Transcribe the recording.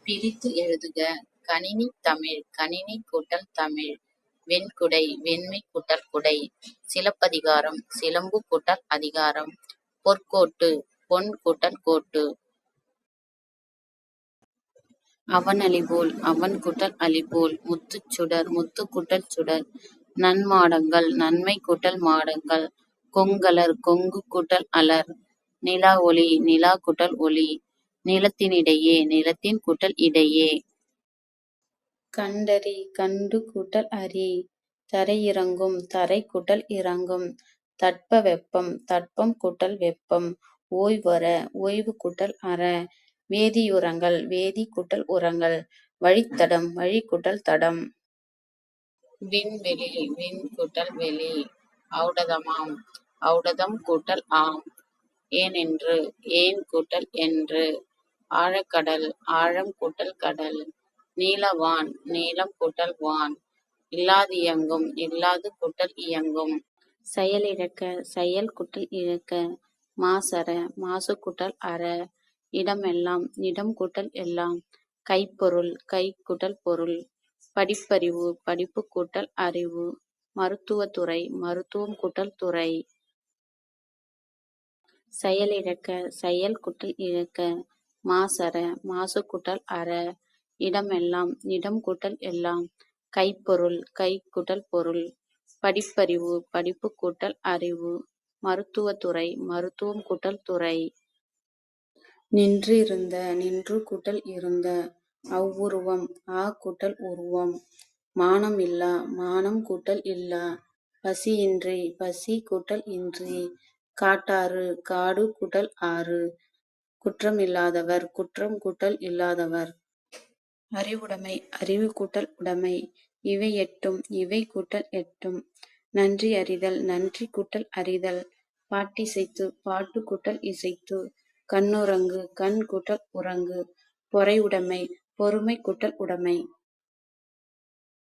பிரித்து எழுதுக. கணினி தமிழ். கணினி கூட்டல் தமிழ். வெண்குடை. வெண்மை கூட்டல் குடை. சிலப்பதிகாரம். சிலம்பு கூட்டல் அதிகாரம். பொற்கோட்டு. பொன் கூட்டல் கோட்டு. அவனளிபோல். அவன் கூட்டல் அளிபோல். முத்துச்சுடர். முத்து கூட்டல் சுடர். நன்மாடங்கள். நன்மை கூட்டல் மாடங்கள். கொங்கலர். கொங்கு கூட்டல் அலர். நிலா ஒளி. நிலா கூட்டல் ஒளி. நிலத்தினிடையே. நிலத்தின் கூட்டல் இடையே. கண்டறி. கண்டு கூட்டல் அறி. தரையிறங்கும். தரை கூட்டல் இறங்கும். தட்ப வெப்பம். தட்பம் கூட்டல் வெப்பம். ஓய்வற. ஓய்வு கூட்டல் அற. வேதியுரங்கள். வேதி கூட்டல் உரங்கள். வழித்தடம். வழி கூட்டல் தடம். விண்வெளி. விண் கூட்டல் வெளி. ஔடதமாம். ஔடதம் கூட்டல் ஆம். ஏனென்று. ஏன் கூட்டல் என்று. ஆழக்கடல். ஆழம் கூட்டல் கடல். நீலவான். நீலம் கூட்டல் வான். இல்லாதியங்கும். இல்லாது கூட்டல் இயங்கும். செயலிழக்க. செயல் கூட்டல் இழக்க. மாசற. மாசு கூட்டல் அற. இடமெல்லாம். இடம் கூட்டல் எல்லாம். கைப்பொருள். கை கூட்டல் பொருள். படிப்பறிவு. படிப்பு கூட்டல் அறிவு. மருத்துவத்துறை. மருத்துவம் கூட்டல் துறை. செயலிழக்க. செயல் கூட்டல் இழக்க. மாசற. மாசு கூட்டல் அற. இடமெல்லாம். இடம் கூட்டல் எல்லாம். கைப்பொருள். கை கூட்டல் பொருள். படிப்பறிவு. படிப்பு கூட்டல் அறிவு. மருத்துவத்துறை. மருத்துவம் கூட்டல் துறை. நின்றிருந்த. நின்று கூட்டல் இருந்த. அவ்வுருவம். ஆ கூட்டல் உருவம். மானம் இல்லா. மானம் கூட்டல் இல்லா. பசியின்றி. பசி கூட்டல் இன்றி. காட்டாறு. காடு கூட்டல் ஆறு. குற்றமில்லாதவர். குற்றம் கூட்டல் இல்லாதவர். அறிவுடைமை. அறிவு கூட்டல் உடைமை. இவை எட்டும். இவை கூட்டல் எட்டும். நன்றி அறிதல். நன்றி கூட்டல் அறிதல். பாட்டிசைத்து. பாட்டு கூட்டல் இசைத்து. கண்ணுறங்கு. கண் கூட்டல் உறங்கு. பொறையுடைமை. பொறுமை கூட்டல் உடைமை.